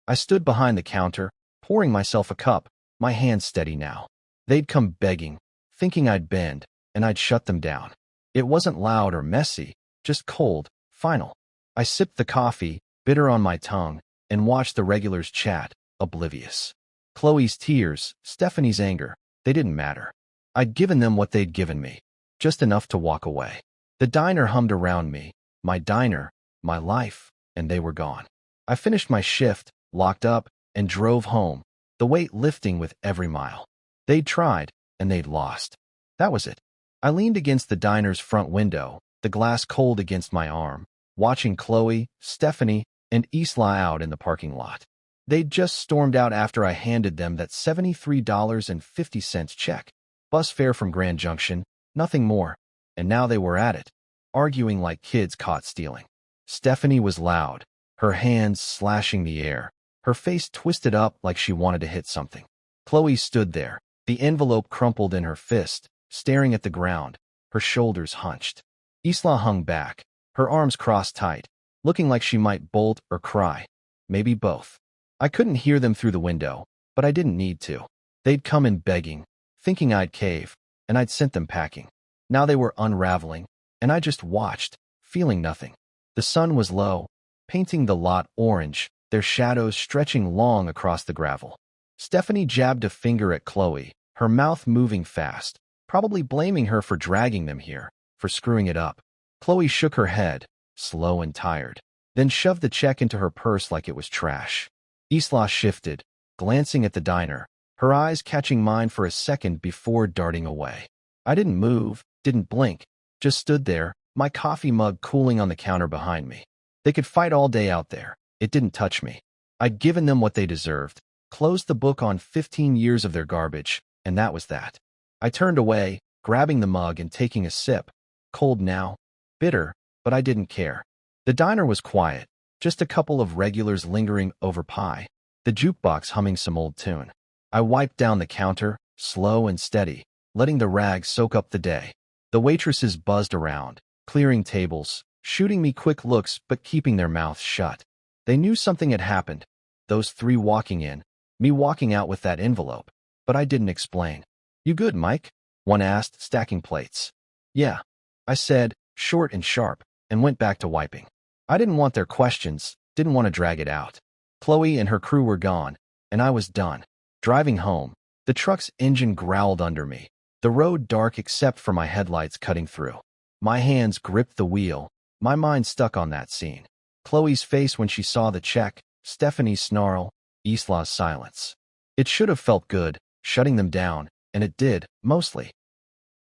I stood behind the counter, pouring myself a cup, my hands steady now. They'd come begging, thinking I'd bend, and I'd shut them down. It wasn't loud or messy, just cold, final. I sipped the coffee, bitter on my tongue, and watched the regulars chat, oblivious. Chloe's tears, Stephanie's anger, they didn't matter. I'd given them what they'd given me, just enough to walk away. The diner hummed around me, my diner, my life, and they were gone. I finished my shift, locked up, and drove home, the weight lifting with every mile. They'd tried, and they'd lost. That was it. I leaned against the diner's front window, the glass cold against my arm, watching Chloe, Stephanie, and Isla out in the parking lot. They'd just stormed out after I handed them that $73.50 check. Bus fare from Grand Junction, nothing more. And now they were at it, arguing like kids caught stealing. Stephanie was loud, her hands slashing the air, her face twisted up like she wanted to hit something. Chloe stood there, the envelope crumpled in her fist, staring at the ground, her shoulders hunched. Isla hung back, her arms crossed tight, looking like she might bolt or cry. Maybe both. I couldn't hear them through the window, but I didn't need to. They'd come in begging, thinking I'd cave, and I'd sent them packing. Now they were unraveling, and I just watched, feeling nothing. The sun was low, painting the lot orange, their shadows stretching long across the gravel. Stephanie jabbed a finger at Chloe, her mouth moving fast, probably blaming her for dragging them here, for screwing it up. Chloe shook her head, slow and tired, then shoved the check into her purse like it was trash. Isla shifted, glancing at the diner, her eyes catching mine for a second before darting away. I didn't move, didn't blink, just stood there, my coffee mug cooling on the counter behind me. They could fight all day out there. It didn't touch me. I'd given them what they deserved, closed the book on 15 years of their garbage, and that was that. I turned away, grabbing the mug and taking a sip. Cold now, bitter, but I didn't care. The diner was quiet, just a couple of regulars lingering over pie, the jukebox humming some old tune. I wiped down the counter, slow and steady, letting the rag soak up the day. The waitresses buzzed around, clearing tables, shooting me quick looks but keeping their mouths shut. They knew something had happened. Those three walking in, me walking out with that envelope. But I didn't explain. "You good, Mike?" one asked, stacking plates. "Yeah," I said, short and sharp, and went back to wiping. I didn't want their questions, didn't want to drag it out. Chloe and her crew were gone, and I was done. Driving home, the truck's engine growled under me, the road dark except for my headlights cutting through. My hands gripped the wheel, my mind stuck on that scene. Chloe's face when she saw the check, Stephanie's snarl, Isla's silence. It should have felt good, shutting them down, and it did, mostly.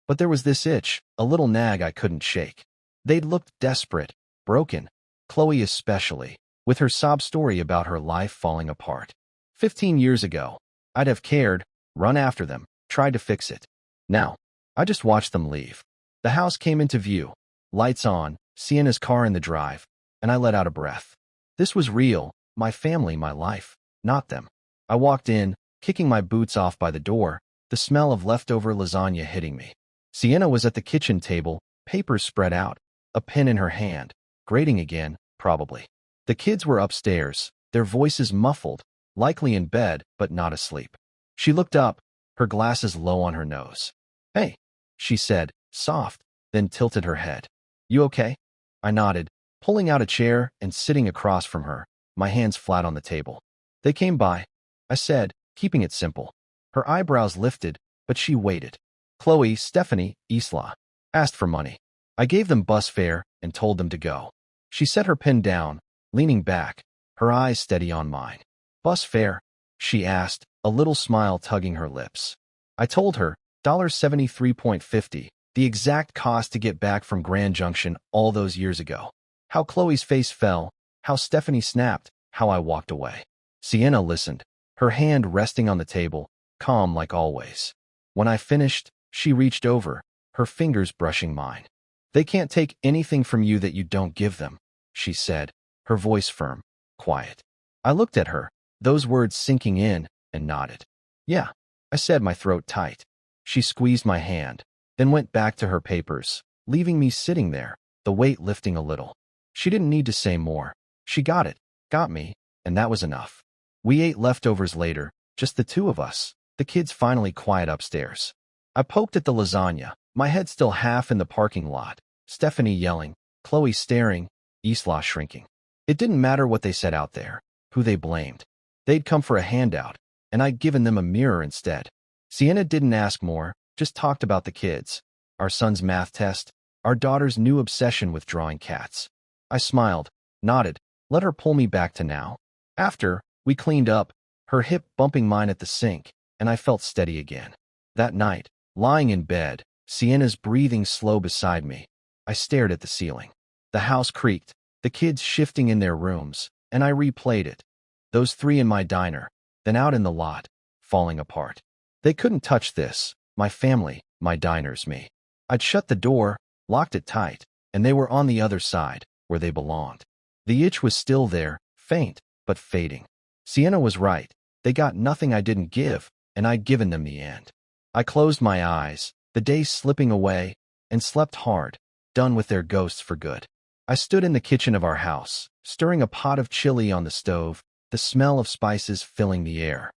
But there was this itch, a little nag I couldn't shake. They'd looked desperate, broken, Chloe especially, with her sob story about her life falling apart. 15 years ago, I'd have cared, run after them, tried to fix it. Now, I just watched them leave. The house came into view, lights on, Sienna's car in the drive, and I let out a breath. This was real, my family, my life, not them. I walked in, kicking my boots off by the door, the smell of leftover lasagna hitting me. Sienna was at the kitchen table, papers spread out, a pen in her hand, grading again, probably. The kids were upstairs, their voices muffled, likely in bed but not asleep. She looked up, her glasses low on her nose. "Hey," she said, soft, then tilted her head. "You okay?" I nodded, pulling out a chair and sitting across from her, my hands flat on the table. "They came by," I said, keeping it simple. Her eyebrows lifted, but she waited. Chloe, Stephanie, Isla asked for money. I gave them bus fare and told them to go. She set her pen down, leaning back, her eyes steady on mine. "Bus fare?" she asked, a little smile tugging her lips. I told her, $73.50, the exact cost to get back from Grand Junction all those years ago. How Chloe's face fell, how Stephanie snapped, how I walked away. Sienna listened, her hand resting on the table, calm like always. When I finished, she reached over, her fingers brushing mine. They can't take anything from you that you don't give them, she said, her voice firm, quiet. I looked at her, those words sinking in, and nodded. Yeah, I said, my throat tight. She squeezed my hand, then went back to her papers, leaving me sitting there, the weight lifting a little. She didn't need to say more. She got it, got me, and that was enough. We ate leftovers later, just the two of us, the kids finally quiet upstairs. I poked at the lasagna, my head still half in the parking lot, Stephanie yelling, Chloe staring, Isla shrinking. It didn't matter what they said out there, who they blamed. They'd come for a handout, and I'd given them a mirror instead. Sienna didn't ask more, just talked about the kids, our son's math test, our daughter's new obsession with drawing cats. I smiled, nodded, let her pull me back to now. After, we cleaned up, her hip bumping mine at the sink, and I felt steady again. That night, lying in bed, Sienna's breathing slow beside me, I stared at the ceiling. The house creaked, the kids shifting in their rooms, and I replayed it. Those three in my diner, then out in the lot, falling apart. They couldn't touch this, my family, my diners, me. I'd shut the door, locked it tight, and they were on the other side, where they belonged. The itch was still there, faint, but fading. Sienna was right. They got nothing I didn't give, and I'd given them the end. I closed my eyes, the days slipping away, and slept hard, done with their ghosts for good. I stood in the kitchen of our house, stirring a pot of chili on the stove, the smell of spices filling the air.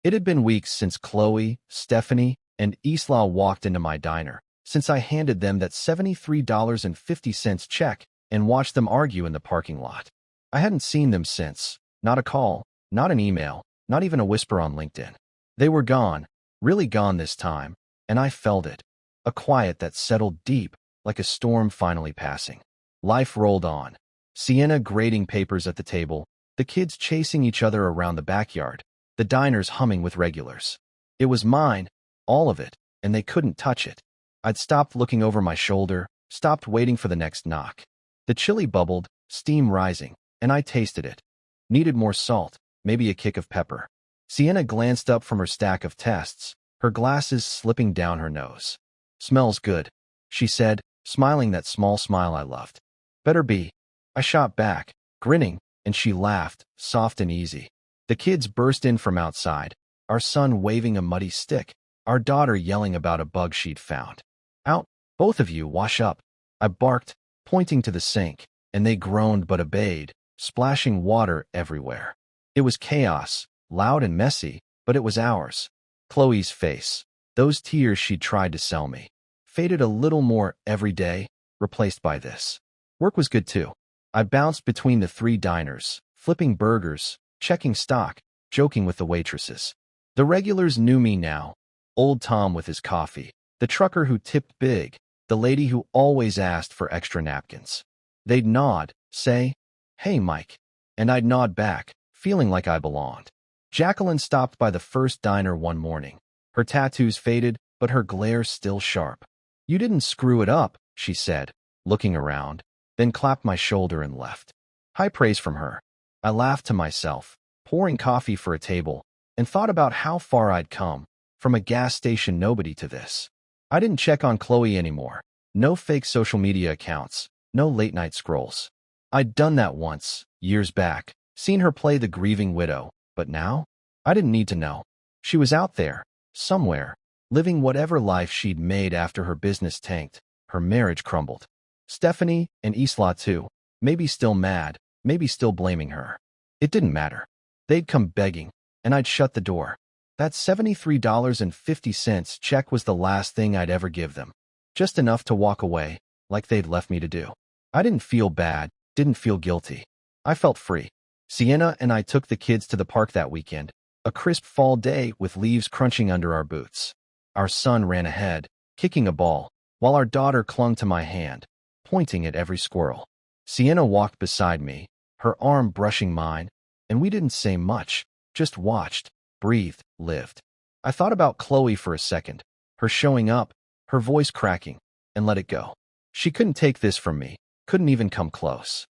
It had been weeks since Chloe, Stephanie, and Isla walked into my diner, since I handed them that $73.50 check and watched them argue in the parking lot. I hadn't seen them since, not a call, not an email, not even a whisper on LinkedIn. They were gone, really gone this time, and I felt it, a quiet that settled deep, like a storm finally passing. Life rolled on. Sienna grading papers at the table, the kids chasing each other around the backyard, the diners humming with regulars. It was mine, all of it, and they couldn't touch it. I'd stopped looking over my shoulder, stopped waiting for the next knock. The chili bubbled, steam rising, and I tasted it. Needed more salt, maybe a kick of pepper. Sienna glanced up from her stack of tests, her glasses slipping down her nose. Smells good, she said, smiling that small smile I loved. Better be. I shot back, grinning, and she laughed, soft and easy. The kids burst in from outside, our son waving a muddy stick, our daughter yelling about a bug she'd found. Out, both of you, wash up. I barked, pointing to the sink, and they groaned but obeyed, splashing water everywhere. It was chaos, loud and messy, but it was ours. Chloe's face, those tears she'd tried to sell me, faded a little more every day, replaced by this. Work was good too. I bounced between the three diners, flipping burgers, checking stock, joking with the waitresses. The regulars knew me now. Old Tom with his coffee, the trucker who tipped big, the lady who always asked for extra napkins. They'd nod, say, "Hey, Mike," and I'd nod back, feeling like I belonged. Jacqueline stopped by the first diner one morning. Her tattoos faded, but her glare still sharp. "You didn't screw it up," she said, looking around, then clapped my shoulder and left. High praise from her. I laughed to myself, pouring coffee for a table, and thought about how far I'd come, from a gas station nobody to this. I didn't check on Chloe anymore. No fake social media accounts, no late-night scrolls. I'd done that once, years back, seen her play the grieving widow, but now? I didn't need to know. She was out there, somewhere, living whatever life she'd made after her business tanked, her marriage crumbled. Stephanie and Isla too, maybe still mad, maybe still blaming her. It didn't matter. They'd come begging, and I'd shut the door. That $73.50 check was the last thing I'd ever give them. Just enough to walk away, like they'd left me to do. I didn't feel bad, didn't feel guilty. I felt free. Sienna and I took the kids to the park that weekend, a crisp fall day with leaves crunching under our boots. Our son ran ahead, kicking a ball, while our daughter clung to my hand, pointing at every squirrel. Sienna walked beside me, her arm brushing mine, and we didn't say much, just watched, breathed, lived. I thought about Chloe for a second, her showing up, her voice cracking, and let it go. She couldn't take this from me, couldn't even come close.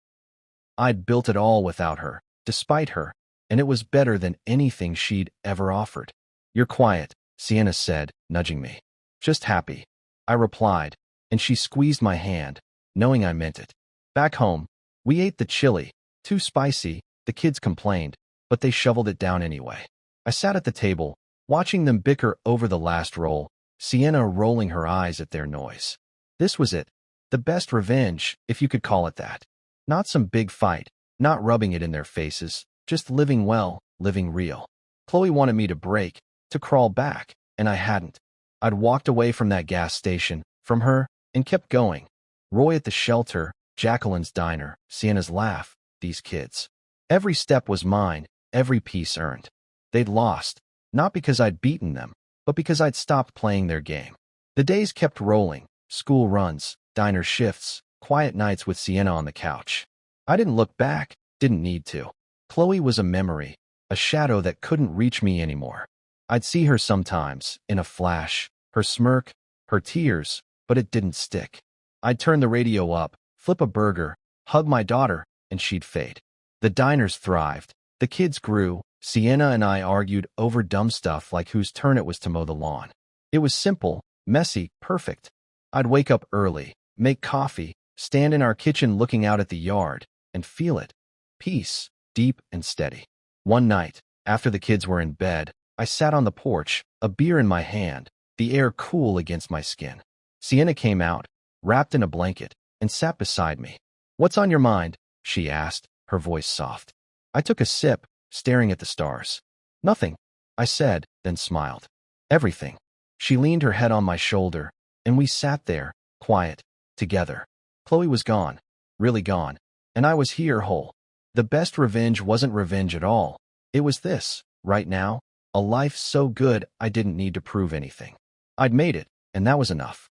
I'd built it all without her, despite her, and it was better than anything she'd ever offered. You're quiet, Sienna said, nudging me. Just happy, I replied, and she squeezed my hand, knowing I meant it. Back home, we ate the chili, too spicy, the kids complained, but they shoveled it down anyway. I sat at the table, watching them bicker over the last roll, Sienna rolling her eyes at their noise. This was it, the best revenge, if you could call it that. Not some big fight, not rubbing it in their faces, just living well, living real. Chloe wanted me to break, to crawl back, and I hadn't. I'd walked away from that gas station, from her, and kept going. Roy at the shelter, Jacqueline's diner, Sienna's laugh, these kids. Every step was mine, every piece earned. They'd lost, not because I'd beaten them, but because I'd stopped playing their game. The days kept rolling, school runs, diner shifts, quiet nights with Sienna on the couch. I didn't look back, didn't need to. Chloe was a memory, a shadow that couldn't reach me anymore. I'd see her sometimes, in a flash, her smirk, her tears, but it didn't stick. I'd turn the radio up, flip a burger, hug my daughter, and she'd fade. The diners thrived, the kids grew, Sienna and I argued over dumb stuff like whose turn it was to mow the lawn. It was simple, messy, perfect. I'd wake up early, make coffee, stand in our kitchen looking out at the yard, and feel it. Peace, deep and steady. One night, after the kids were in bed, I sat on the porch, a beer in my hand, the air cool against my skin. Sienna came out, wrapped in a blanket, and sat beside me. "What's on your mind?" she asked, her voice soft. I took a sip, staring at the stars. "Nothing," I said, then smiled. "Everything." She leaned her head on my shoulder, and we sat there, quiet, together. Chloe was gone, really gone, and I was here whole. The best revenge wasn't revenge at all. It was this, right now, a life so good I didn't need to prove anything. I'd made it, and that was enough.